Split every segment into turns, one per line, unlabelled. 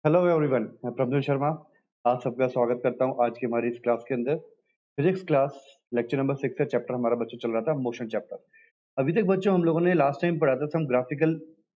Hello everyone, मैं प्रभुल शर्मा। आप सबका स्वागत करता हूं आज की हमारी इस क्लास के अंदर। फिजिक्स क्लास लेक्चर नंबर 6 का चैप्टर हमारा बच्चों चल रहा था मोशन चैप्टर। अभी तक बच्चों हम लोगों ने लास्ट टाइम पढ़ा था सम ग्राफिकल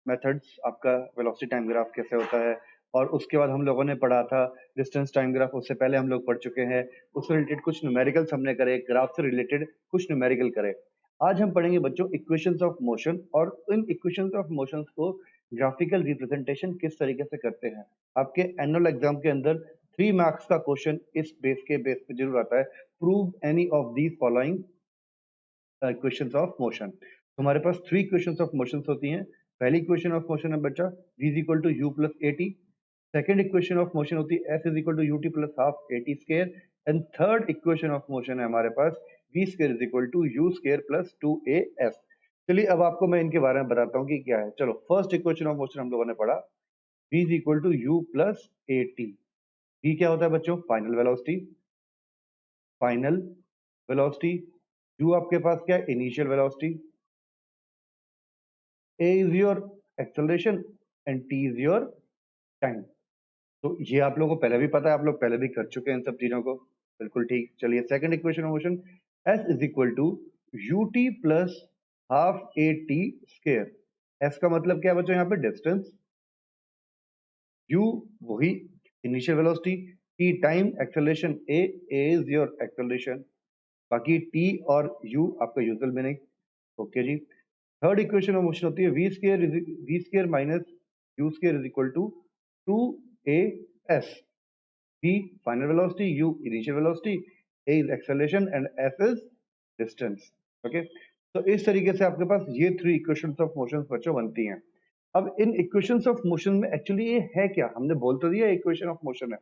मेथड्स, आपका वेलोसिटी टाइम ग्राफ कैसे होता है, और उसके बाद हम लोगों ने पढ़ा था डिस्टेंस टाइम ग्राफ। उससे पहले हम लोग पढ़ चुके हैं, उससे रिलेटेड कुछ न्यूमेरिकल्स हमने करे, ग्राफ से रिलेटेड कुछ न्यूमेरिकल करे। आज हम पढ़ेंगे बच्चों इक्वेशंस ऑफ मोशन, और इन इक्वेशंस ऑफ मोशंस को ग्राफिकल रिप्रेजेंटेशन किस तरीके से करते हैं। आपके एनुअल एग्जाम के अंदर 3 मार्क्स का क्वेश्चन इस बेस पे जरूर आता है। Prove any of these following equations of motion. हमारे पास 3 इक्वेशंस ऑफ मोशंस होती हैं। पहली इक्वेशन ऑफ मोशन है बच्चा v is equal to you plus A t. Second equation of motion होती है s is equal to U T plus half A t square. And third equation of motion है हमारे पास v square is equal to u square plus two a s. चलिए अब आपको मैं इनके बारे में बताता हूँ कि क्या है। चलो, फर्स्ट इक्वेशन ऑफ मोशन हम लोगों ने पढ़ा, v is equal to you plus A t. v क्या होता है बच्चों? Final velocity. Final velocity. u आपके पास क्या है? Initial velocity. a is your acceleration and t is your time। तो ये आप लोगों को पहले भी पता है, आप लोग पहले भी कर चुके हैं इन सब चीजों को। बिल्कुल ठीक। चलिए, second equation of motion, s is equal to U T plus half A t square. s का मतलब क्या है बच्चों? यहाँ पे डिस्टेंस, u वही initial velocity, t time acceleration, a is your acceleration, बाकी t और u आपका यूजुअल मीनिंग। ओके जी। थर्ड इक्वेशन ऑफ मोशन होती है v square minus you square is equal to two a s. v final velocity, u initial velocity, a is acceleration and s is distance. Okay, तो इस तरीके से आपके पास ये 3 equations of motion बच्चों बनती हैं। अब इन इक्वेशंस ऑफ मोशन में एक्चुअली ये है क्या? हमने बोल तो दिया इक्वेशन ऑफ मोशन है।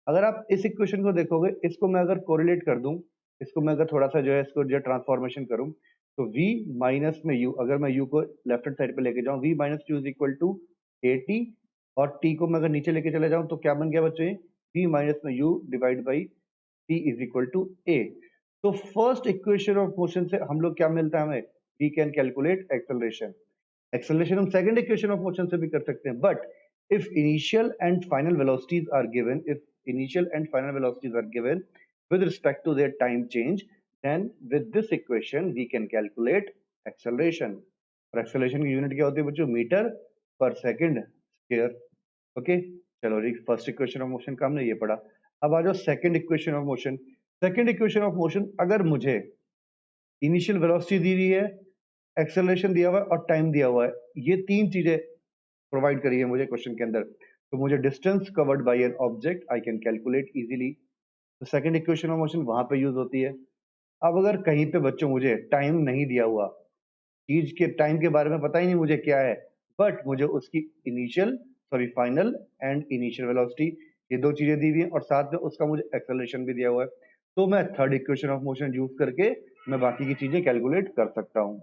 अगर आप इस इक्वेशन को देखोगे, इसको मैं अगर कोरिलेट कर दूं, इसको मैं अगर थोड़ा सा जो है इसको जो ट्रांसफॉर्मेशन करूं, तो v माइनस में u, अगर मैं u को लेफ्ट हैंड साइड पे लेके जाऊं, v minus u is equal to a t, और t को मैं अगर नीचे लेके चले जाऊं तो क्या बन गया बच्चों? v माइनस में u divide by t is equal to a। तो फर्स्ट इक्वेशन ऑफ मोशन से हम लोग क्या मिलता है हमें? We can calculate acceleration. Acceleration हम सेकंड इक्वेशन ऑफ मोशन से भी कर सकते हैं, but if initial and final velocities are given, if initial and final velocities are given with respect to their time change, then with this equation we can calculate acceleration। और acceleration की unit क्या होती है बच्चों? Metre per second square. Okay, चलो जी, first equation of motion का हमने ये पढ़ा। अब आ जाओ second equation of motion. Second equation of motion, अगर मुझे इनिशियल वेलोसिटी दी हुई है, एक्सेलरेशन दिया हुआ है और टाइम दिया हुआ है, ये 3 चीजें प्रोवाइड करी है मुझे क्वेश्चन के अंदर, तो मुझे distance covered bye an object I can calculate easily. तो सेकंड इक्वेशन ऑफ मोशन वहां पे यूज होती है। अब अगर कहीं पे बच्चों मुझे टाइम नहीं दिया हुआ, चीज के टाइम के बारे में पता ही नहीं मुझे क्या है, बट मुझे उसकी initial, sorry final and initial velocity, ये 2 चीजें दी हुई हैं, और साथ में उसका मुझे एक्सेलरेशन भी दिया हुआ है, तो मैं third equation of motion use करके मैं बाकी की चीजें कैलकुलेट कर सकता हूँ।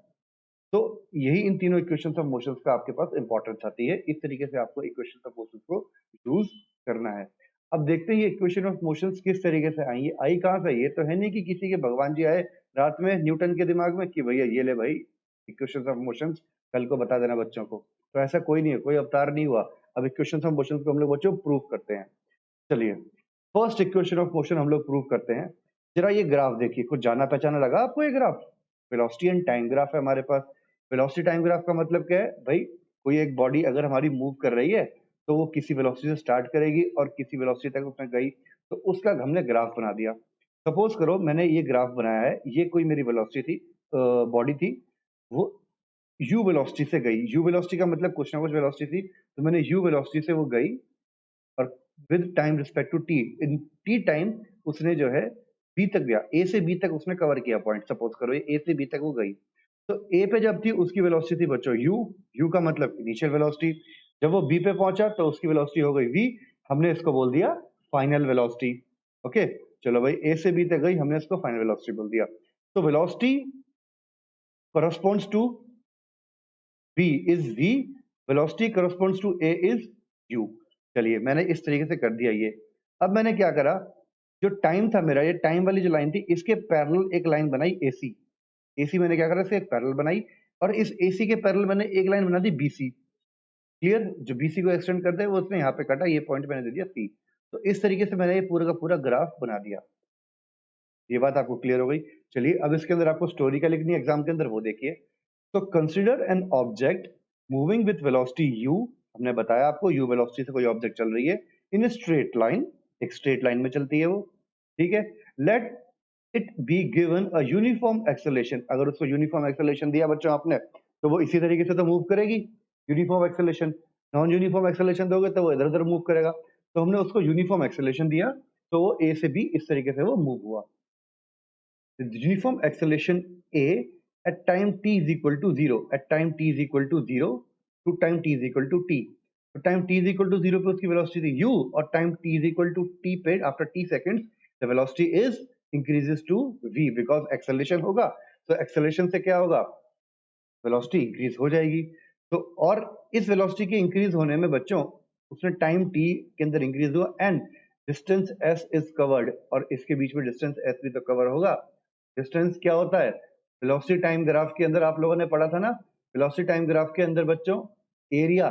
तो यही इन तीनों इक्वेशंस ऑफ मोशंस का आपके पास इंपॉर्टेंस आती है। इस तरीके से आपको इक्वेशंस ऑफ मोशंस को यूज करना है। अब देखते हैं ये इक्वेशन ऑफ मोशंस किस तरीके से आई। ये आई कहाँ से? ये तो है नहीं कि किसी के भगवान जी आए रात में न्यूटन के दिमाग में कि भैया ये ले भाई इक्वेशंस ऑफ मोशंस, कल को बता देना बच्चों को। तो ऐसा कोई नहीं है, कोई अवतार नहीं हुआ। अब इक्वेशंस ऑफ मोशंस को हम लोग बच्चों प्रूव करते हैं। चलिए, फर्स्ट इक्वेशन ऑफ मोशन हम लोग प्रूव करते हैं। जरा ये ग्राफ देखिए, कुछ जाना पहचाना लगा आपको? ये graph velocity and time graph है हमारे पास। वेलोसिटी टाइम ग्राफ का मतलब क्या है भाई? कोई एक बॉडी अगर हमारी मूव कर रही है, तो वो किसी वेलोसिटी से स्टार्ट करेगी और किसी वेलोसिटी तक उसमें गई, तो उसका हमने ग्राफ बना दिया। सपोज करो मैंने ये ग्राफ बनाया है, ये कोई मेरी वेलोसिटी थी, बॉडी थी, वो u वेलोसिटी से गई। u वेलोसिटी का मतलब कुछ ना कुछ वेलोसिटी थी, तो मैंने u वेलोसिटी से वो गई, और with time respect to t, in t time उसने जो है बी तक गया, ए से बी तक उसने कवर किया पॉइंट। सपोज करो ये ए से बी तक वो गई, तो ए पे जब थी उसकी वेलोसिटी थी बच्चों यू, यू का मतलब इनिशियल वेलोसिटी। जब वो बी पे पहुंचा तो उसकी वेलोसिटी हो गई वी, हमने इसको बोल दिया फाइनल वेलोसिटी। ओके, चलो भाई, ए से बी तक गई, हमने इसको फाइनल वेलोसिटी बोल दिया। तो velocity corresponds to v is v, velocity corresponds to a is u। चलिए, मैंने इस तरीके से कर दिया ये। अब मैंने क्या करा, जो टाइम था मेरा, ये टाइम वाली जो लाइन थी, इसके पैरेलल एक लाइन बनाई एसी। एसी मैंने क्या करा, इसे एक पैरेलल बनाई, और इस एसी के पैरेलल मैंने एक लाइन बना दी बीसी। क्लियर? जो BC को एक्सटेंड करता है वो उसने यहाँ पे काटा, ये पॉइंट मैंने दे दिया C। तो इस तरीके से मैंने ये पूरा का पूरा ग्राफ बना दिया। ये बात आपको क्लियर हो गई? चलिए अब इसके अंदर आपको स्टोरी क्या लिखनी है एग्जाम के अंदर, वो देखिए। तो consider an object moving with velocity u, हमने बताया आपको u वेलोसिटी से कोई ऑब्जेक्ट चल रही है इन ए स्ट्रेट लाइन, एक स्ट्रेट लाइन में चलती है वो, ठीक है। Let it be given a uniform acceleration, अगर उसको यूनिफॉर्म एक्सेलरेशन दिया बच्चों आपने, तो वो इसी तरीके से तो मूव करेगी, uniform acceleration. Non uniform acceleration दोगे तो वो इधर उधर मूव करेगा। तो हमने उसको यूनिफॉर्म एक्सेलरेशन दिया, तो वो A से B इस तरीके से वो मूव हुआ। The uniform acceleration A at time t is equal to 0, at time t is equal to 0 to time t is equal to t. तो time t is equal to 0 पे उसकी velocity थी u, और time t is equal to t पे after t seconds the velocity is increases to v, because acceleration होगा, तो acceleration से क्या होगा, वेलोसिटी इंक्रीज हो जाएगी। तो और इस वेलोसिटी के इंक्रीज होने में बच्चों उसने टाइम t के अंदर इंक्रीज हुआ and distance s is covered, और इसके बीच में डिस्टेंस s भी तो कवर होगा। डिस्टेंस क्या होता है, वेलोसिटी टाइम ग्राफ के अंदर आप लोगों ने पढ़ा था ना, वेलोसिटी टाइम ग्राफ के अंदर बच्चों एरिया,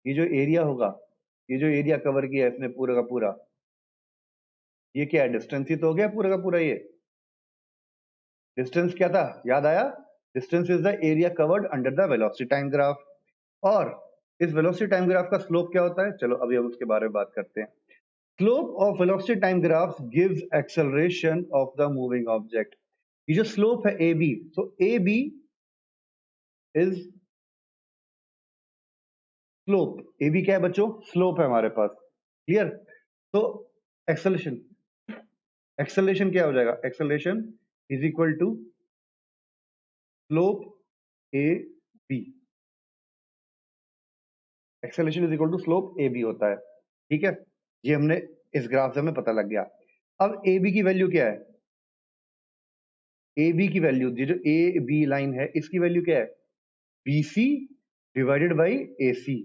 ये जो एरिया होगा, ये जो एरिया कवर किया है इसने पूरा का पूरा, ये क्या है, डिस्टेंस ही तो हो गया पूरा का पूरा। ये डिस्टेंस क्या था, याद आया? Distance is the area covered under the velocity time graph. और इस वेलोसिटी टाइम ग्राफ का स्लोप क्या होता है, चलो अभी हम उसके बारे में बात करते हैं। Slope of velocity time graph gives acceleration of the moving object. ये जो स्लोप है A B, so A B is slope, A B क्या है बच्चों, स्लोप है हमारे पास, क्लियर। तो एक्सेलरेशन, एक्सेलरेशन क्या हो जाएगा, acceleration is equal to slope A B, acceleration is equal to slope A B होता है, ठीक है। ये हमने इस ग्राफ से हमें पता लग गया। अब ए बी की वैल्यू क्या है, ए बी की वैल्यू, ये जो ए बी लाइन है इसकी वैल्यू क्या है, B C divided by A C.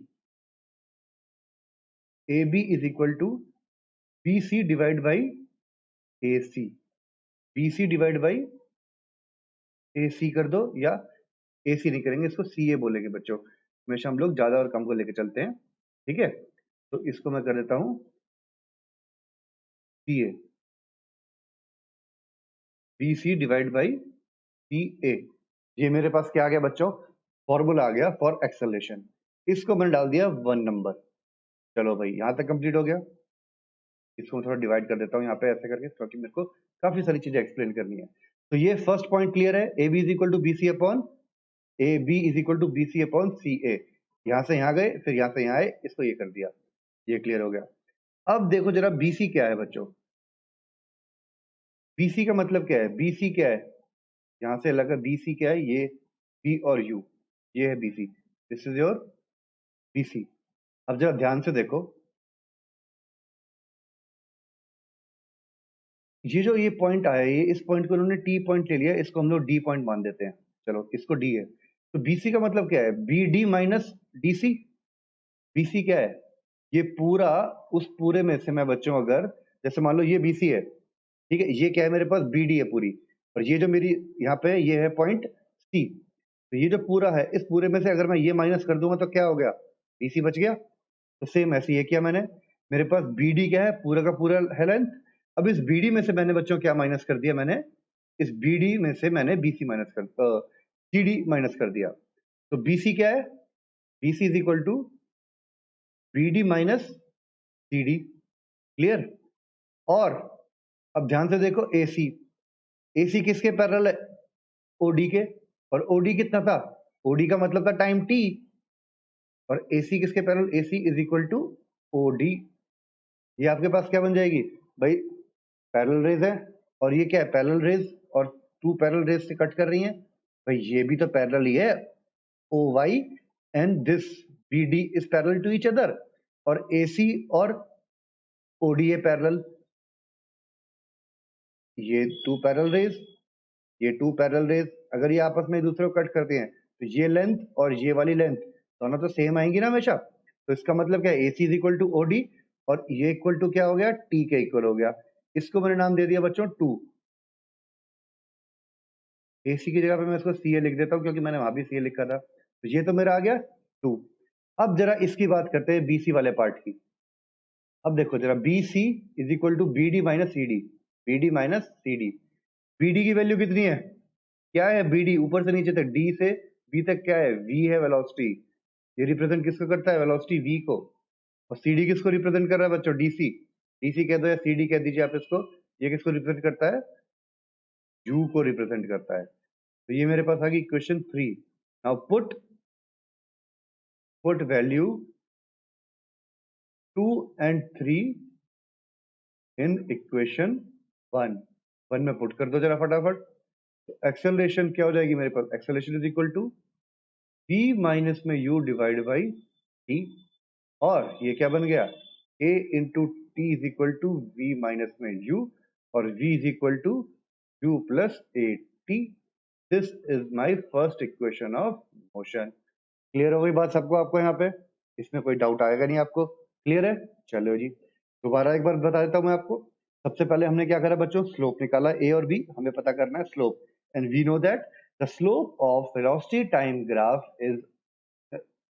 A B is equal to B C divide by A C, B C divide by A C कर दो, या ए सी नहीं करेंगे, इसको सी ए बोलेंगे बच्चों, हमेशा हम लोग ज्यादा और कम को लेके चलते हैं, ठीक है। तो इसको मैं कर देता हूं सी A, B C divide by सी ए। ये मेरे पास क्या आ गया बच्चों, फॉर्मूला आ गया फॉर एक्सेलरेशन। इसको मैंने डाल दिया 1 नंबर। चलो भाई यहां तक कंप्लीट हो गया। इसको मैं थोड़ा डिवाइड कर देता हूँ यहाँ पे ऐसे करके, क्योंकि मेरे को काफी सारी चीजें एक्सप्लेन करनी है। तो ये फर्स्ट पॉइंट क्लियर है, A B is equal to B C upon A B is equal to B C upon C A. यहाँ से यहाँ गए, फिर यहाँ से यहाँ आए, इसको ये कर दिया, ये क्लियर हो गया। अब देखो जरा बीसी क्या है बच्चों, बीसी का मतलब क्या है, बीसी क्या है, यहाँ से लगा बीसी क्या है, ये बी और यू, ये है BC, this is your BC. अब जरा ध्यान से देखो, ये जो ये पॉइंट आया, ये इस पॉइंट को उन्होंने टी पॉइंट ले लिया, इसको हम लोग डी पॉइंट मान देते हैं, चलो इसको डी है। तो बीसी का मतलब क्या है, B D minus DC. BC क्या है, ये पूरा, उस पूरे में से मैं बच्चों अगर, जैसे मान लो ये बीसी है, ठीक है, ये क्या है मेरे पास बीडी है पूरी, और ये जो मेरी यहाँ पे ये है पॉइंट सी, तो ये जो पूरा है इस पूरे में से अगर मैं ये माइनस कर दूंगा तो क्या हो गया, बीसी बच गया। तो सेम ऐसे ये किया मैंने, मेरे पास बीडी क्या है, पूरा का पूरा है लेंथ। अब इस बीडी में से मैंने बच्चों क्या माइनस कर दिया, मैंने इस बीडी में से मैंने बीसी माइनस कर सीडी माइनस कर दिया। तो बीसी क्या है, BC is equal to BD minus CD, clear. और अब ध्यान से देखो एसी, एसी किसके पैरेलल है, ओडी के, और ओडी कितना था, ओडी का मतलब था टाइम टी, और एसी किसके parallel, AC is equal to OD. ये आपके पास क्या बन जाएगी भाई, पैरेलल रेज है, और ये क्या है पैरेलल रेज, और टू पैरेलल रेज से कट कर रही हैं, भाई ये भी तो पैरेलल ही है, O Y and this B D is parallel to each other, और एसी और ओडी है पैरेलल, ये टू पैरेलल रेज, ये टू पैरेलल रेज, अगर ये आपस में एक दूसरे को कट करते हैं तो ये लेंथ और ये वाली लेंथ दोनों तो सेम आएंगी ना हमेशा। तो इसका मतलब क्या है, AC is equal to OD, और ये इक्वल टू क्या हो गया, टी के इक्वल हो गया। इसको मैंने नाम दे दिया बच्चों टू, AC की जगह पे मैं इसको CA लिख देता हूँ, क्योंकि मैंने वहां भी CA लिखा था, तो ये तो मेरा आ गया टू। अब जरा इसकी बात करते हैं BC वाले पार्ट की। अब देखो जरा BC is equal to BD minus CD, BD minus CD। BD की वैल्यू कितनी है, क्या है BD, ऊपर से नीचे तक D से B तक क्या है, V है वेलोसिटी। ये रिप्रेजेंट किसको करता है, वेलोसिटी V को। और CD किसको रिप्रेजेंट कर रहा है बच्चों, DC। DC कह दो या CD कह दीजिए आप इसको। ये किसको रिप्रेजेंट करता है, U को रिप्रेजेंट करता है। तो ये मेरे पास आ गई question 3। Now put value 2 and 3 in equation 1 में पुट कर दो जरा फटाफट। एक्सेलरेशन क्या हो जाएगी मेरे पास, acceleration is equal to v minus में u डिवाइड बाई t। और ये क्या बन गया, a into T is equal to V minus में u, और v is equal to u plus A T. This is my first equation of motion. Clear हो गई बात सबको, आपको यहाँ पे इसमें कोई डाउट आएगा नहीं आपको, क्लियर है। चलो जी, दोबारा एक बार बता देता हूँ मैं आपको। सबसे पहले हमने क्या करा बच्चों, स्लोप निकाला, ए और बी हमें पता करना है slope. And we know that the slope of velocity time graph is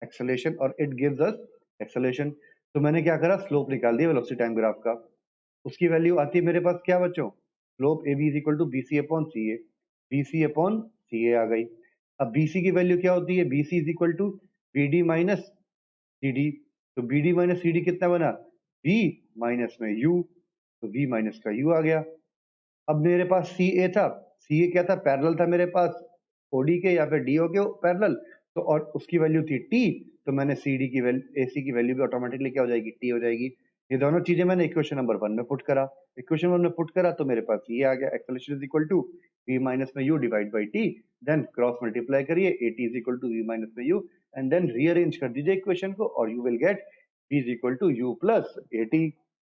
acceleration, और इट गिव्स अस एक्सेलरेशन। तो मैंने क्या करा, स्लोप निकाल दिया वेलोसिटी टाइम ग्राफ का। उसकी वैल्यू आती है मेरे पास क्या बच्चों, slope A B is equal to B C upon C A, B C upon C A आ गई। अब बी सी की वैल्यू क्या होती है, B C is equal to B D minus C D. तो B D minus C D कितना बना, बी माइनस में यू, तो v माइनस का u आ गया। अब मेरे पास सी ए था, सी ए क्या था, पैरेलल था मेरे पास ओडी के या फिर डीओ के पैरेलल। तो और उसकी वैल्यू थी टी, तो मैंने सी डी की वैल्यू, ए सी की वैल्यू भी ऑटोमेटिकली क्या हो जाएगी, टी हो जाएगी। ये दोनों चीजें मैंने इक्वेशन नंबर 1 में पुट करा। इक्वेशन 1 में पुट करा तो मेरे पास ये आ गया, acceleration is equal to v minus में u divide by T. Then cross multiply करिए, A T is equal to v minus में u, एंड देन रीअरेंज कर दीजिए इक्वेशन को, और you will get v is equal to u plus A T.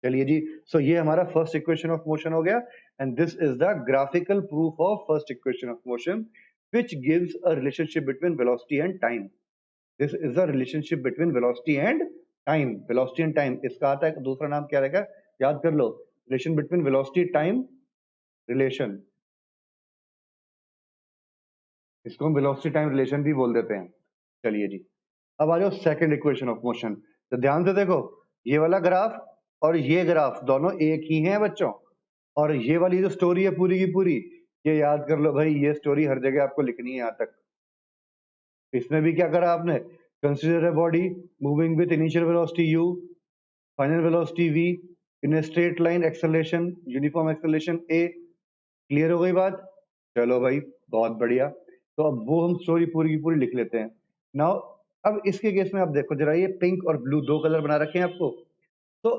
चलिए जी, सो ये हमारा फर्स्ट इक्वेशन ऑफ मोशन हो गया। and this is the graphical proof of first equation of motion, which gives a relationship between velocity and time. This is the relationship between velocity and time. Velocity and time, इसका आता है दूसरा नाम क्या रहेगा, याद कर लो, relation between velocity time relation, इसको हम velocity time relation भी बोल देते हैं। चलिए जी, अब आ जाओ सेकंड इक्वेशन ऑफ मोशन। तो ध्यान से देखो, ये वाला ग्राफ और ये ग्राफ दोनों एक ही हैं बच्चों। और ये वाली जो स्टोरी है पूरी की पूरी, ये याद कर लो भाई, ये स्टोरी हर जगह आपको लिखनी है यहाँ तक। इसमें भी क्या करा आपने, consider a body moving with initial velocity u, final velocity v, in straight line acceleration uniform acceleration a। Clear हो गई बात, चलो भाई बहुत बढ़िया। तो अब वो हम स्टोरी पूरी की पूरी लिख लेते हैं। नाउ अब इसके केस में आप देखो जरा, ये पिंक और ब्लू दो कलर बना रखे हैं आपको। तो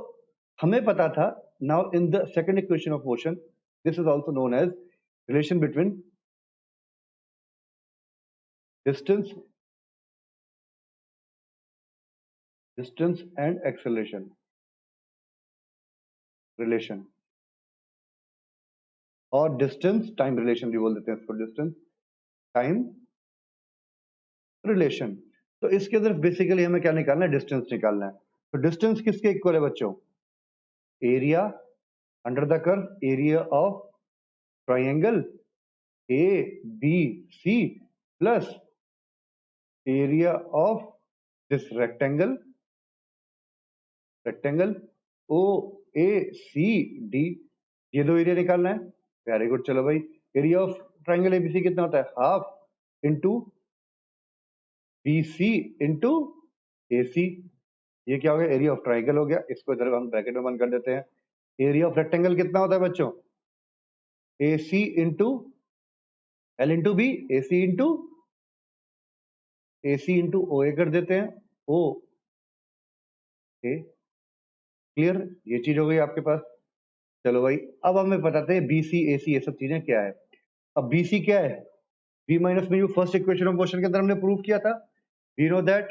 हमें पता था, now in the second equation of motion, this is also known as relation between distance and acceleration relation, और डिस्टेंस टाइम रिलेशन भी बोल देते हैं इसको, डिस्टेंस टाइम रिलेशन। तो इसके अंदर बेसिकली हमें क्या निकालना है, डिस्टेंस निकालना है। तो डिस्टेंस किसके इक्वल है बच्चों, area under the curve, area of triangle A B C plus area of this rectangle O A C D. ये दो एरिया निकालना है, वेरी गुड। चलो भाई, एरिया ऑफ ट्राइंगल एबीसी कितना होता है, half into B C into A C. ये क्या हो गया, एरिया ऑफ ट्राइंगल हो गया, इसको इधर हम ब्रैकेट में बंद कर देते हैं। एरिया ऑफ रेक्टेंगल कितना होता है बच्चों, ए सी इंटू एल इंटू बी, ए सी इंटू ओ ए कर देते हैं, ओ ए। क्लियर, ये चीज हो गई आपके पास। चलो भाई, अब हमें बताते हैं बी सी ए सी ये सब चीजें क्या है। अब बी सी क्या है, v माइनस में u, first equation of motion के अंदर हमने प्रूव किया था। We know that,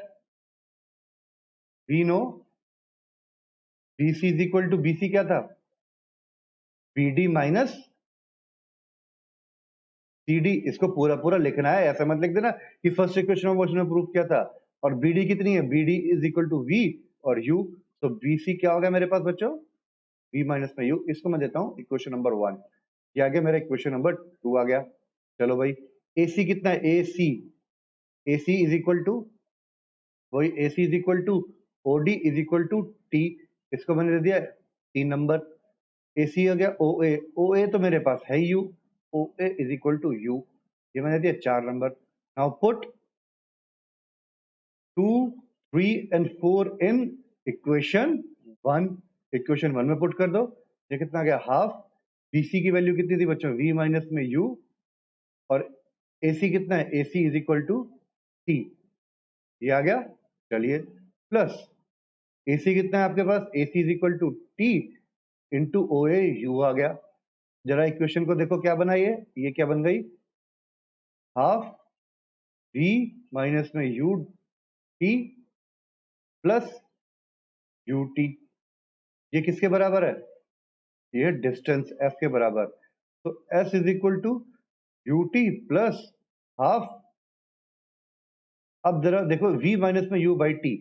we know bc is equal to, bc क्या था, bd माइनस cd। इसको पूरा पूरा लिखना है, ऐसा मत लिख देना कि फर्स्ट इक्वेशन ऑफ मोशन में प्रूव किया था। और bd कितनी है, bd is equal to v और u। तो bc क्या हो गया मेरे पास बच्चों, v माइनस में u। इसको मैं देता हूँ इक्वेशन नंबर 1, ये आ गया मेरा इक्वेशन नंबर 2 आ गया। चलो भाई, ac कितना है, ac इज इक्वल टू वही AC is equal to OD is equal to T, इसको मैंने दे दिया 3 नंबर। AC हो गया OA, OA तो मेरे पास है U, OA is equal to U, ये मैंने दिया 4 नंबर। Now put 2, 3 and 4 in equation 1, equation 1 में पुट कर दो। ये कितना आ गया हाफ, BC की वैल्यू कितनी थी बच्चों, V माइनस में U, और AC कितना है, AC is equal to T, ये आ गया। चलिए प्लस AC कितना है आपके पास, AC is equal to T into OA U आ गया। जरा इक्वेशन को देखो क्या बना, ये क्या बन गई, हाफ V माइनस में UT प्लस UT, ये किसके बराबर है, ये डिस्टेंस F के बराबर। तो S is equal to UT plus half, अब जरा देखो V माइनस में U by T,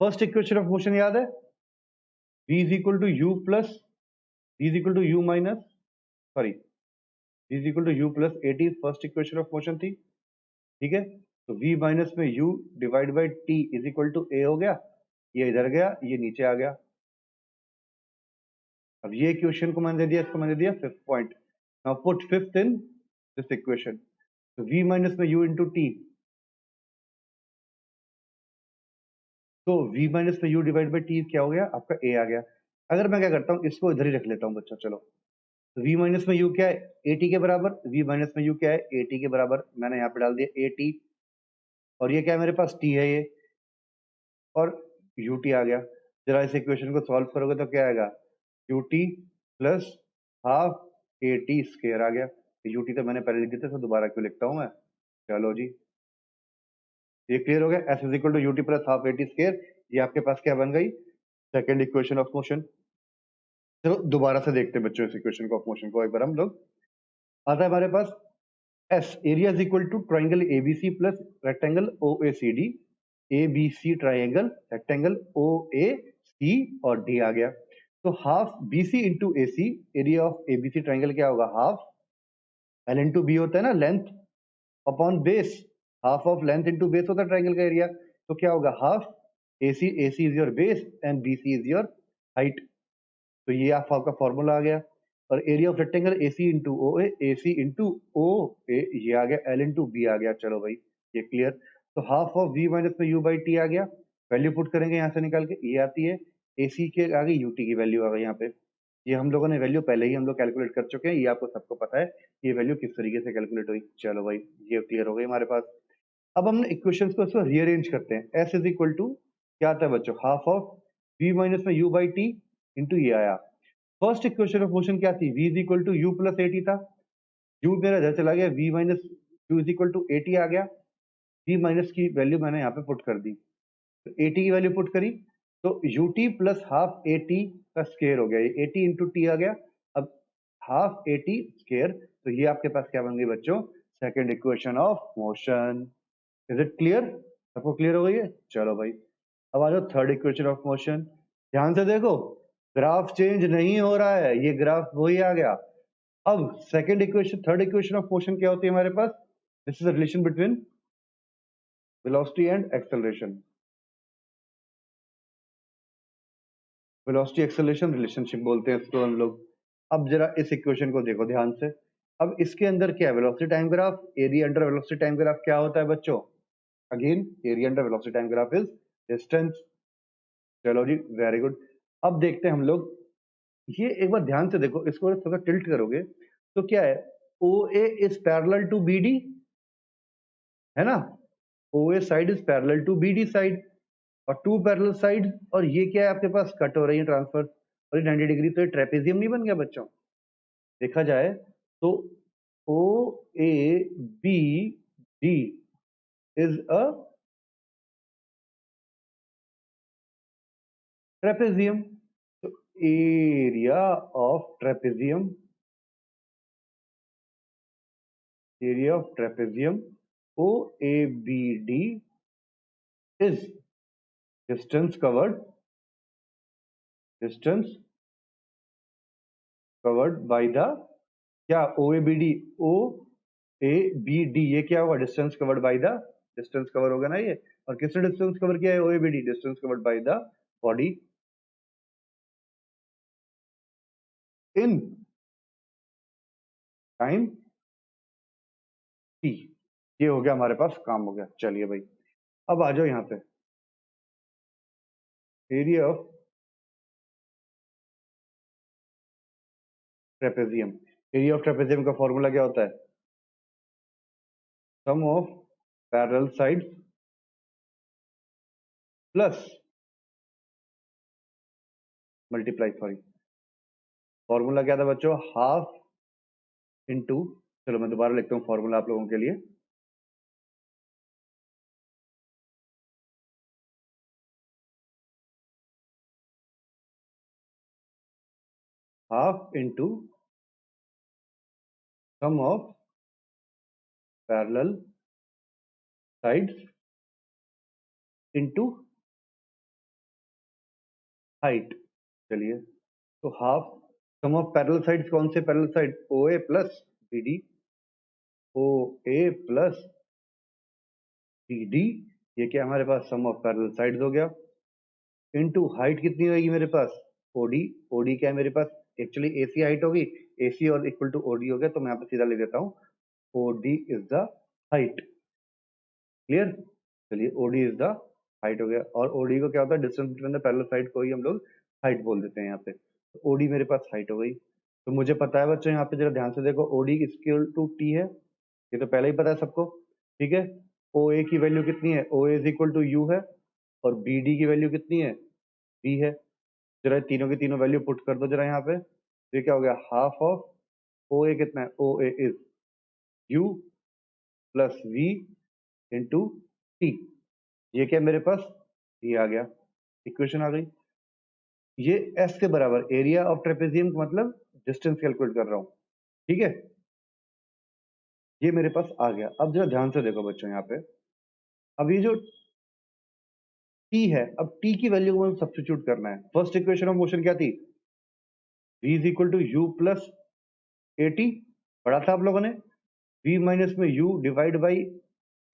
first equation of motion याद है, V is equal to U plus, V is equal to U minus, sorry V is equal to U plus AT, first equation of motion थी, ठीक है। तो V minus में U divide by T is equal to A हो गया, ये इधर गया, ये नीचे आ गया। अब ये इक्वेशन को मैंने दे दिया, इसको मैंने दिया fifth point. Now put fifth in this equation, तो V माइनस में U इंटू T, तो V माइनस में U डिवाइड बाई T क्या हो गया आपका A आ गया। अगर मैं क्या करता हूँ, इसको इधर ही रख लेता हूँ बच्चा, चलो। तो V माइनस में U क्या है, AT के बराबर, V माइनस में U क्या है, AT के बराबर, मैंने यहाँ पे डाल दिया AT, और ये क्या है मेरे पास T है ये, और UT आ गया। जरा इस इक्वेशन को सॉल्व करोगे तो क्या आएगा, UT plus half AT square आ गया। UT तो मैंने पहले लिख दिया था, तो दोबारा क्यों लिखता हूँ मैं। चलो जी, ये क्लियर हो गया, S is equal to UT plus half AT square, ये आपके पास क्या बन गई, सेकेंड इक्वेशन ऑफ मोशन। चलो दोबारा से देखते हैं बच्चों इस इक्वेशन ऑफ मोशन को एक बार हम लोग। आता है हमारे पास S, area is equal to triangle ABC plus rectangle OACD, ABC triangle rectangle OAC और D आ गया। तो half BC into AC, area of ABC triangle क्या होगा, हाफ L इंटू B होता है ना, length upon base, half of length into base होता है ट्राइंगल का एरिया, तो क्या होगा half AC, AC is your base and BC is your height. तो ये आपका फॉर्मूला आ गया। और area of rectangle AC into OA, AC into OA, ये आ गया, L इंटू B आ गया। चलो भाई ये क्लियर। तो हाफ ऑफ V माइनस में U बाई T आ गया, वैल्यू पुट करेंगे यहाँ से निकाल के, ये आती है AC के आगे UT की वैल्यू आ गई यहाँ पे। ये हम लोगों ने वैल्यू पहले ही हम लोग कैलकुलेट कर चुके हैं, ये आपको सबको पता है ये वैल्यू किस तरीके से कैलकुलेट हुई। चलो भाई ये क्लियर हो गई हमारे पास। अब हम इक्वेशन को इसको रीअरेंज करते हैं। S इज इक्वल टू क्या आता है बच्चों, हाफ ऑफ V माइनस में U बाई T इंटू ये आया। फर्स्ट इक्वेशन ऑफ मोशन क्या थी, V is equal to U plus AT था, U मेरा इधर चला गया, V minus U is equal to AT आ गया, V माइनस की वैल्यू मैंने यहाँ पे पुट कर दी, तो AT की वैल्यू पुट करी, तो UT प्लस हाफ AT का स्क्वायर हो गया, ये AT इंटू T आ गया। अब हाफ AT स्क्वायर, तो ये आपके पास क्या बन गई बच्चों, second equation of motion. Is it clear, सबको क्लियर हो गई है। चलो भाई अब आ जाओ थर्ड इक्वेशन ऑफ मोशन। ध्यान से देखो, ग्राफ चेंज नहीं हो रहा है, ये ग्राफ वही आ गया। अब second equation, third equation of motion क्या होती है हमारे पास, this is the relation between velocity and acceleration, velocity acceleration relationship बोलते हैं इसको हम लोग। अब जरा इस इक्वेशन को देखो ध्यान से। अब इसके अंदर क्या है, velocity time graph, area under velocity time graph क्या होता है बच्चों, again area under velocity time graph is distance. चलो जी वेरी गुड। अब देखते हैं हम लोग, ये एक बार ध्यान से देखो, इसको थोड़ा टिल्ट करोगे तो क्या है, OA is parallel to BD, है ना, OA side is parallel to BD side, और टू पैरेलल साइड, और ये क्या है आपके पास, कट हो रही है ट्रांसफर, और ये 90 डिग्री, तो ये ट्रेपेजियम नहीं बन गया बच्चों। देखा जाए तो OABD इज अ ट्रेपेजियम। तो area of trapezium, area of trapezium OABD is distance covered, distance covered by the क्या, OABD, OABD ये क्या होगा, distance covered by the distance cover होगा ना ये, और किसने डिस्टेंस कवर किया है? OABD, distance covered by the body in time T. ये हो गया हमारे पास, काम हो गया। चलिए भाई, अब आ जाओ यहाँ पे, area of trapezium. Area of trapezium का फॉर्मूला क्या होता है? Sum of parallel sides plus multiply, sorry, formula क्या था बच्चों? हाफ इंटू, चलो मैं दोबारा लिखता हूँ फॉर्मूला आप लोगों के लिए। Half into sum of parallel sides into height. चलिए, तो half sum of parallel sides, कौन से parallel side? O A plus B D, O A plus B D, ये क्या हमारे पास सम ऑफ पैरेलल साइड्स हो गया, इनटू हाइट कितनी होगी मेरे पास? ओडी। ओडी क्या है मेरे पास? एक्चुअली एसी हाइट होगी, एसी और इक्वल टू ओडी हो गया, तो मैं यहाँ पे सीधा लिख देता हूँ OD is the height. Clear? चलिए, ओडी इज द हाइट हो गया, और ओडी को क्या होता है? Distance between the parallel side को ही हम लोग हाइट बोल देते हैं यहाँ पे। तो ओडी मेरे पास हाइट हो गई। तो मुझे पता है बच्चों, यहाँ पे जरा ध्यान से देखो, ओडी इक्वल टू टी है, ये तो पहले ही पता है सबको। ठीक है, ओ ए की वैल्यू कितनी है? O A is equal to you है, और बी डी की वैल्यू कितनी है? बी है। जरा तीनों की तीनों वैल्यू पुट कर दो जरा यहाँ पे, तो ये क्या हो गया? हाफ ऑफ ओ ए कितना है? O A is U plus V into T. ये क्या मेरे पास? ये आ गया, इक्वेशन आ गई। ये एस के बराबर, एरिया ऑफ ट्रेपेजियम मतलब डिस्टेंस कैलकुलेट कर रहा हूँ। ठीक है, ये मेरे पास आ गया। अब जरा ध्यान से देखो बच्चों यहाँ पे, अब ये जो टी है, अब टी की वैल्यू को सब्स्टिट्यूट करना है। फर्स्ट इक्वेशन ऑफ मोशन क्या थी? v is equal to you plus A T, पढ़ा था आप लोगों ने। v माइनस में u divide by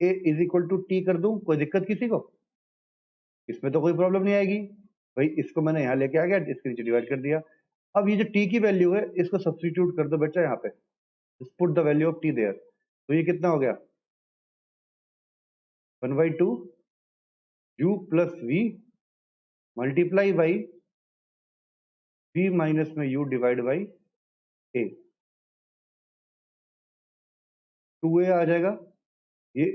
A is equal to T कर दूं, कोई दिक्कत किसी को? इसमें तो कोई प्रॉब्लम नहीं आएगी भाई। इसको मैंने यहाँ लेके आ गया, इसके नीचे डिवाइड कर दिया। अब ये जो टी की वैल्यू है, इसको सब्स्टिट्यूट कर दो बच्चा यहाँ पे, put the value of T there. तो ये कितना हो गया? 1/2 U plus V multiply by V minus में U divide by A, 2a आ जाएगा। ये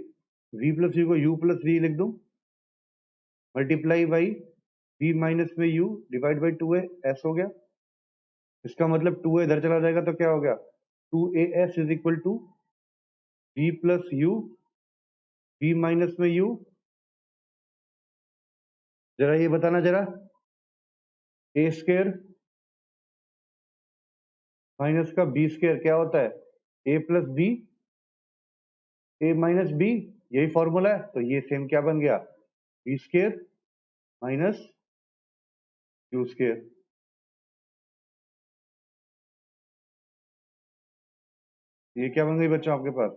v प्लस यू को u प्लस वी लिख दूं, मल्टीप्लाई बाई v माइनस में u divide by 2a, s हो गया। इसका मतलब 2a इधर चला जाएगा तो क्या हो गया? 2as is equal to v plus U, v minus में u। जरा ये बताना जरा, a स्क्वायर माइनस का b स्क्वायर क्या होता है? a plus B, a minus B, यही फॉर्मूला है। तो ये सेम क्या बन गया? b square minus u square. ये क्या बन गई बच्चों आपके पास?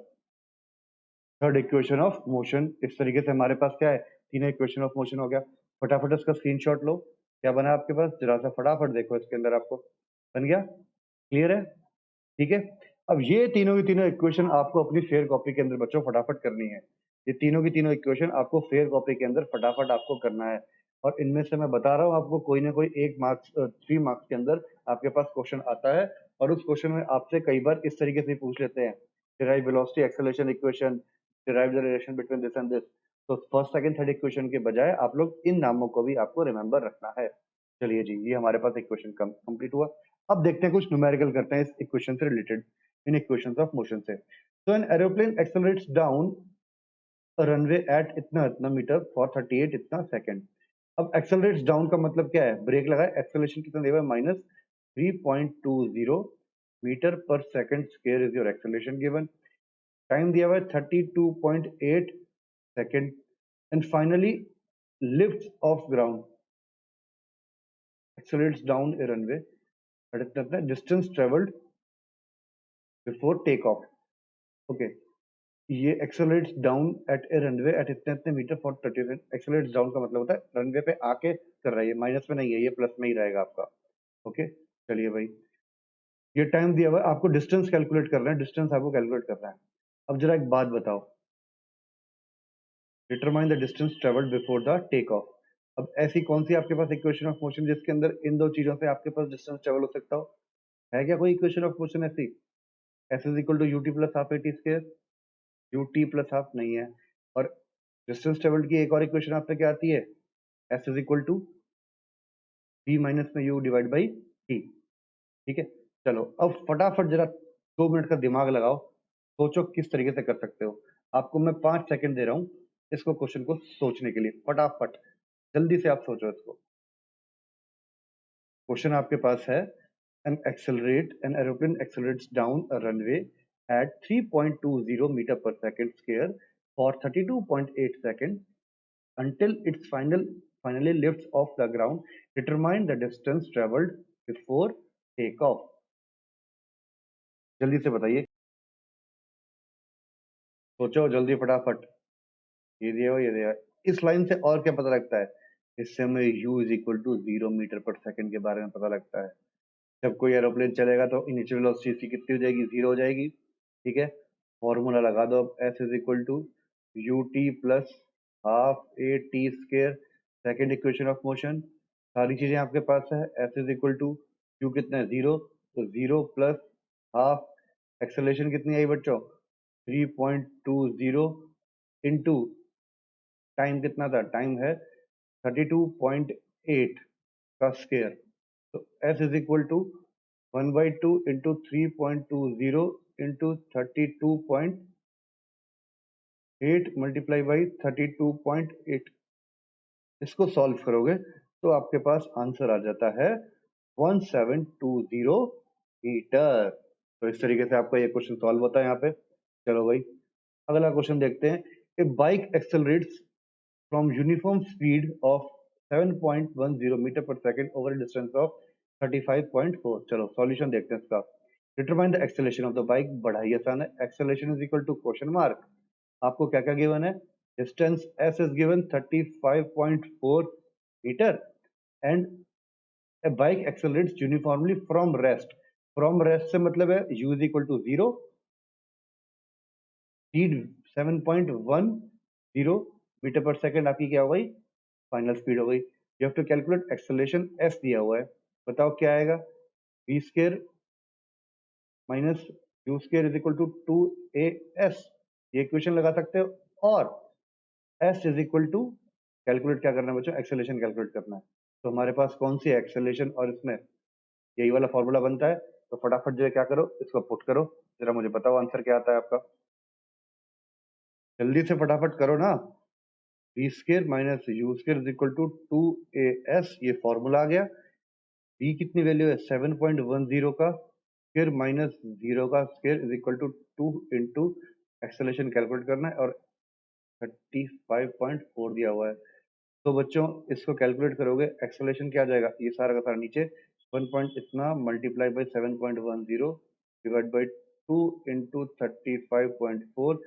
Third equation of motion. इस तरीके से हमारे पास क्या है? तीनों इक्वेशन ऑफ मोशन हो गया। फटाफट इसका स्क्रीनशॉट लो, क्या बना आपके पास? जरा सा फटाफट देखो इसके अंदर, आपको बन गया? क्लियर है? ठीक है, अब ये तीनों की तीनों इक्वेशन आपको अपनी फेयर कॉपी के अंदर बच्चों फटाफट करनी है। ये तीनों की तीनों इक्वेशन आपको फेयर कॉपी के अंदर फटाफट आपको करना है, और इनमें से मैं बता रहा हूँ आपको, कोई ना कोई एक मार्क्स 3 मार्क्स के अंदर आपके पास क्वेश्चन आता है, और उस क्वेश्चन में आपसे कई बार इस तरीके से पूछ लेते हैं, derive velocity acceleration equation, derive the relation between this and this. तो फर्स्ट सेकंड थर्ड इक्वेशन के बजाय आप लोग इन नामों को भी आपको रिमेंबर रखना है। चलिए जी, ये हमारे पास इक्वेशन कंप्लीट हुआ। अब देखते हैं कुछ न्यूमेरिकल करते हैं इस इक्वेशन से रिलेटेड, इन इक्वेशंस ऑफ मोशन से। तो an aeroplane accelerates down runway at इतना इतना मीटर फॉर 38 इतना सेकंड। अब एक्सेलरेट्स डाउन का मतलब क्या है? ब्रेक लगाए, एक्सेलरेशन कितना दिया हुआ है? Minus 3.20 metre per second square is your acceleration given. Time दिया हुआ है 32.8 second. And finally lift off ground, accelerates down a runway at a distance traveled before take off. Okay, ये एक्सेलरेट्स डाउन एट ए runway eight इतने इतने metre for 30 accelerates down का मतलब होता है रनवे पे आके कर रहा है, ये माइनस में नहीं है, ये प्लस में ही रहेगा आपका। ओके, चलिए भाई, ये टाइम दिया हुआ है, आपको डिस्टेंस कैलकुलेट करना है, डिस्टेंस आपको कैलकुलेट करना है। अब जरा एक बात बताओ, determine the distance travelled before the take off. अब ऐसी कौन सी आपके पास इक्वेशन ऑफ मोशन जिसके अंदर इन दो चीजों से आपके पास डिस्टेंस ट्रेवल हो सकता हो? है क्या कोई इक्वेशन ऑफ मोशन ऐसी? S is equal to U T plus half A T square, U T plus half नहीं है। और डिस्टेंस ट्रेवल्ड की एक और इक्वेशन आप पे क्या आती है? S is equal to V minus में यू डिवाइड बाई टी। ठीक है, चलो अब फटाफट जरा 2 मिनट का दिमाग लगाओ, सोचो किस तरीके से कर सकते हो। आपको मैं 5 सेकंड दे रहा हूं इसको क्वेश्चन को सोचने के लिए, फटाफट जल्दी से आप सोचो इसको। क्वेश्चन आपके पास है, an aeroplane accelerates down a runway at 3.20 meter per second square for 32.8 seconds until its finally lifts off the ground. Determine the distance traveled before takeoff. जल्दी से बताइए, सोचो जल्दी फटाफट। ये दिया हुआ, ये दिया हुआ। इस लाइन से और क्या पता लगता है? इससे हमें u is equal to 0 metre per second के बारे में पता लगता है। जब कोई एरोप्लेन चलेगा तो इनिशियल वेलोसिटी इसकी कितनी हो जाएगी? 0 हो जाएगी। ठीक है, फॉर्मूला लगा दो अब, S is equal to U T plus half A T square, second equation of motion. सारी चीजें आपके पास है, S is equal to U कितना है? 0, तो 0 प्लस हाफ, एक्सेलरेशन कितनी आई बच्चों? 3.20 इंटू टाइम कितना था? टाइम है 32.8 का स्क्वायर, तो S is equal to 1/2 into 3.20 into 32.8 multiply by 32.8। इसको सॉल्व करोगे तो आपके पास आंसर आ जाता है 1720 मीटर। तो इस तरीके से आपका ये क्वेश्चन सॉल्व होता है यहाँ पे। चलो भाई, अगला क्वेश्चन देखते हैं। A bike accelerates from uniform speed of 7.10 metre per second over distance of 35.4। चलो सॉल्यूशन देखते हैं इसका। Determine the acceleration of the bike, बढ़ाई आसान है। Acceleration is equal to question mark, आपको क्या क्या गिवन है? Distance s is given 35.4 metre and a bike accelerates uniformly from rest. From rest से मतलब है u is equal to 0, speed 7.10 metre per second आपकी क्या हो गई? फाइनल स्पीड हो गई। You have to calculate acceleration S दिया हुआ है, बताओ क्या आएगा? V square minus you square is equal to 2as, ये इक्वेशन लगा सकते हो। और s is equal to, calculate क्या करना है बच्चों? एक्सेलरेशन कैलकुलेट करना है। तो हमारे पास कौन सी है एक्सेलरेशन, और इसमें यही वाला फॉर्मूला बनता है। तो फटाफट जो है क्या करो, इसको पुट करो, जरा मुझे बताओ आंसर क्या आता है आपका। जल्दी से फटाफट करो ना। V square minus you square is equal to 2as, ये फॉर्मूला आ गया। v कितनी वैल्यू है? 7.10 का स्क्वायर माइनस 0 का square is equal to 2 into acceleration calculate करना है, और 35.4 दिया हुआ है। तो बच्चों इसको कैलकुलेट करोगे, एक्सेलरेशन क्या आ जाएगा? ये सारा का सारा नीचे 1 पॉइंट इतना multiply by 7.10 divide by 2 into 35.4।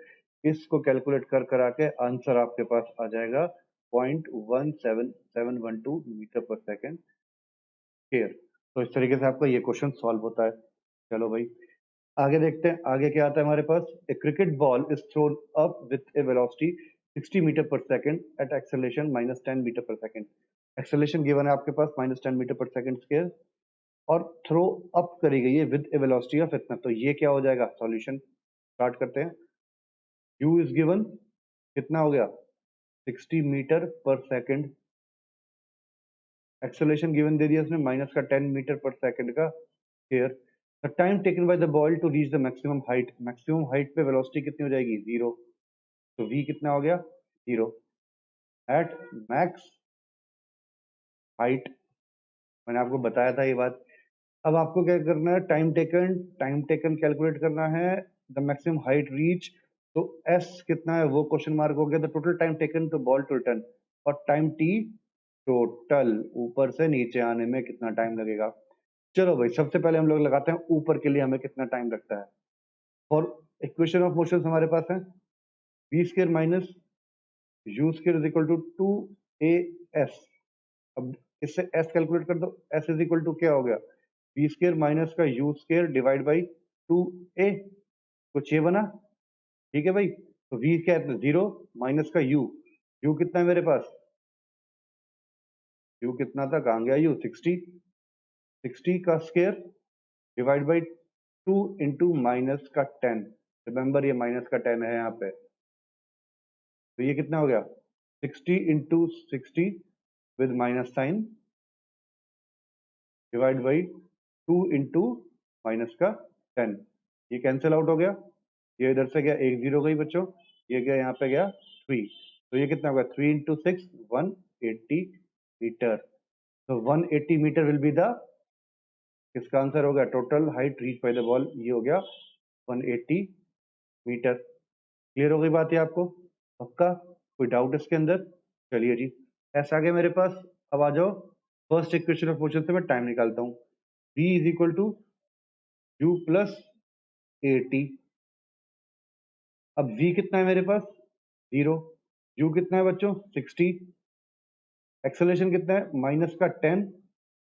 इसको कैलकुलेट कर करा के आंसर आपके पास आ जाएगा 0.17712 मीटर पर सेकेंड स्क्वायर। तो इस तरीके से आपका ये क्वेश्चन सॉल्व होता है। चलो भाई आगे देखते हैं, आगे क्या आता है हमारे पास। A cricket ball is thrown up with a velocity 60 metre per second at acceleration -10 metre per second. Acceleration given है आपके पास -10 मीटर पर सेकेंड स्क्वायर, और थ्रो अप करी गई है विद ए वेलोसिटी ऑफ इतना। तो ये क्या हो जाएगा? सॉल्यूशन स्टार्ट करते हैं। u इज गिवन कितना हो गया? 60 metre per second. Acceleration given दे दिया उसने माइनस का 10 मीटर पर सेकेंड का square. The time taken by the ball to reach the maximum height, maximum height पे वेलोसिटी कितनी हो जाएगी? 0। तो v कितना हो गया? 0 एट मैक्स हाइट। मैंने आपको बताया था ये बात। अब आपको क्या करना है? टाइम टेकन कैलकुलेट करना है, द मैक्सिमम हाइट रीच। तो s कितना है वो क्वेश्चन मार्क हो गया। The total time taken to ball to return, और टाइम t टोटल ऊपर से नीचे आने में कितना टाइम लगेगा। चलो भाई सबसे पहले हम लोग लगाते हैं ऊपर के लिए हमें कितना टाइम लगता है। और इक्वेशन ऑफ मोशन हमारे पास है, V square minus U square is equal to 2as। अब इससे s कैलकुलेट कर दो, s इज इक्वल टू क्या हो गया, बी स्क्वायर माइनस का you square divide by 2a, कुछ ये बना, ठीक है भाई। तो v क्या है, 0 माइनस का u कितना है मेरे पास, u कितना था, कहाँ गया u, 60 का square divide by 2 into minus का 10, रिमेंबर ये माइनस का 10 है यहाँ पे, तो ये कितना हो गया 60 into 60 with minus sign divide by 2 into minus का 10, ये कैंसिल आउट हो गया, ये इधर से गया 1 0 गई बच्चों, ये गया यहाँ पे गया 3, तो ये कितना होगा 3 इंटू 6 180 मीटर। तो 180 मीटर विल बी द, इसका आंसर होगा total height reach by the ball, ये हो गया 180 मीटर। क्लियर हो गई बात है आपको, पक्का, कोई डाउट इसके अंदर? चलिए जी, ऐसा आ गया मेरे पास। अब आ जाओ फर्स्ट इक्वेशन ऑफ मोशन से मैं टाइम निकालता हूँ, v is equal to u plus AT। अब v कितना है मेरे पास 0, u कितना है बच्चों 60, एक्सेलरेशन कितना है माइनस का 10,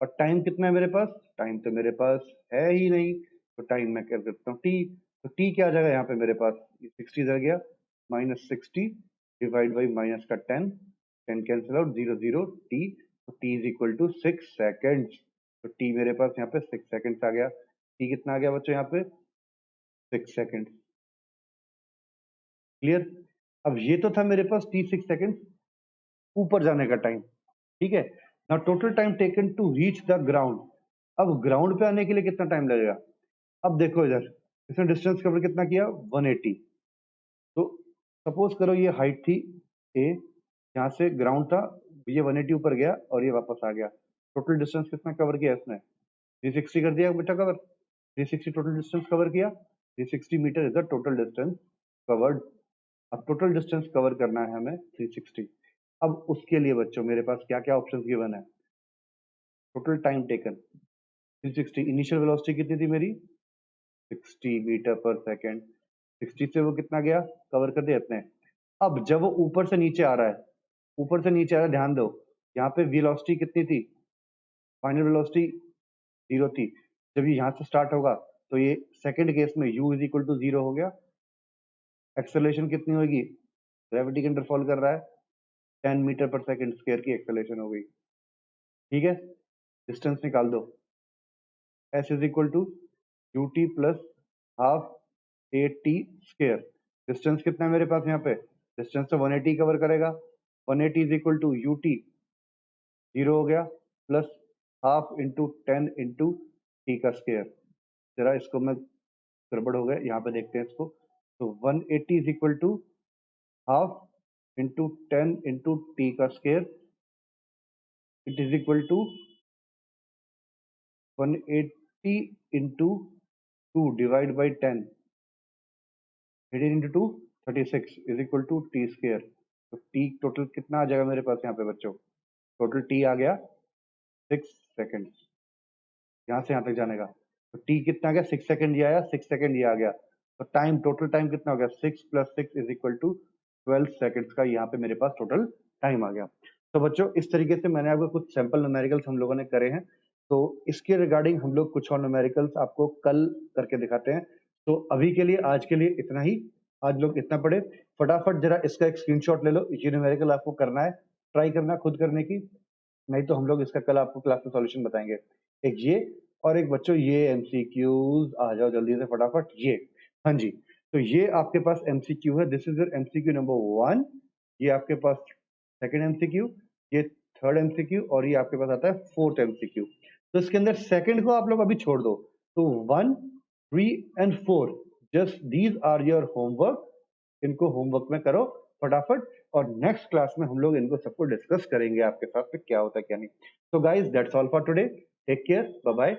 और टाइम कितना है मेरे पास, टाइम तो मेरे पास है ही नहीं, तो टाइम मैं कर सकता हूँ t, तो t क्या आ जाएगा यहाँ पे मेरे पास, 60 रह गया, माइनस 60 डिवाइड बाई माइनस का 10, 10 कैंसिल आउट, 0 0 t, तो t is equal to 6 seconds, तो t मेरे पास यहाँ पे 6 सेकेंड्स आ गया, t कितना आ गया बच्चों यहाँ पे 6 सेकेंड्स। क्लियर? अब ये तो था मेरे पास t 6 सेकेंड्स ऊपर जाने का टाइम, ठीक है। Now total time taken to reach the ground, अब ग्राउंड पे आने के लिए कितना टाइम लगेगा, अब देखो इधर इसने डिस्टेंस कवर कितना किया 180, तो सपोज करो ये हाइट थी a, यहाँ से ग्राउंड था, ये 180 ऊपर गया और ये वापस आ गया, टोटल डिस्टेंस कितना कवर किया इसने 360 कर दिया बेटा कवर, 360 टोटल डिस्टेंस कवर किया, 360 मीटर is the total distance covered. अब टोटल डिस्टेंस कवर करना है हमें 360, अब उसके लिए बच्चों मेरे पास क्या क्या ऑप्शंस गिवन है, total time taken 360, initial velocity कितनी थी मेरी 60 मीटर पर सेकेंड, 60 से वो कितना गया कवर कर दिया इतने। अब जब वो ऊपर से नीचे आ रहा है, ऊपर से नीचे आ रहा है, ध्यान दो यहाँ पे वेलोसिटी कितनी थी, फाइनल वेलोसिटी 0 थी, जब ये यहाँ से स्टार्ट होगा तो ये सेकंड केस में u इज इक्वल टू 0 हो गया, एक्सेलरेशन कितनी होगी, ग्रेविटी के अंडर फॉल कर रहा है, 10 मीटर पर सेकंड स्क्वायर की एक्सेलरेशन हो गई, ठीक है। डिस्टेंस निकाल दो, s is equal to ut plus half AT square, distance कितना है मेरे पास यहाँ पे, डिस्टेंस तो 180 कवर करेगा, 180 इज इक्वल टू ut 0 हो गया plus half into 10 into T का स्क्वायर, जरा इसको मैं गड़बड़ हो गया यहाँ पे देखते हैं इसको, तो 180 is equal to half into 10 into T का square, it is equal to 180 into 2 divide by 10, 18 into 2 36 is equal to T square, तो टी टोटल कितना आ जाएगा मेरे पास यहाँ पे बच्चों, टोटल टी आ गया 6 सेकेंड्स, यहाँ से यहाँ तक जाने का, तो टी कितना आ गया 6 सेकेंड ये आया, 6 सेकेंड ये आ गया, तो टाइम टोटल टाइम कितना हो गया 6 plus 6 is equal to 12 seconds का यहाँ पे मेरे पास टोटल टाइम आ गया। तो बच्चों इस तरीके से मैंने आपको कुछ सैंपल न्यूमेरिकल्स हम लोगों ने करे हैं, तो इसके रिगार्डिंग हम लोग कुछ और न्यूमेरिकल्स आपको कल करके दिखाते हैं। तो अभी के लिए आज के लिए इतना ही, आज लोग इतना पढ़े, फटाफट जरा इसका एक स्क्रीनशॉट ले लो, ये न्यूमेरिकल आपको करना है, ट्राई करना खुद करने की, नहीं तो हम लोग इसका कल आपको क्लास में सॉल्यूशन बताएंगे। एक ये और एक बच्चों ये एमसीक्यूज आ जाओ जल्दी से फटाफट, ये हाँ जी, तो ये आपके पास एमसीक्यू है, this is your MCQ number 1, ये आपके पास सेकंड एमसीक्यू, ये थर्ड एमसीक्यू, और ये आपके पास आता है फोर्थ एमसीक्यू। तो इसके अंदर सेकंड को आप लोग अभी छोड़ दो, तो 1 3 and 4 just these are your homework, इनको होमवर्क में करो फटाफट, और नेक्स्ट क्लास में हम लोग इनको सबको डिस्कस करेंगे आपके साथ में क्या होता है क्या नहीं। So guys, that's all for today. Take care. Bye bye.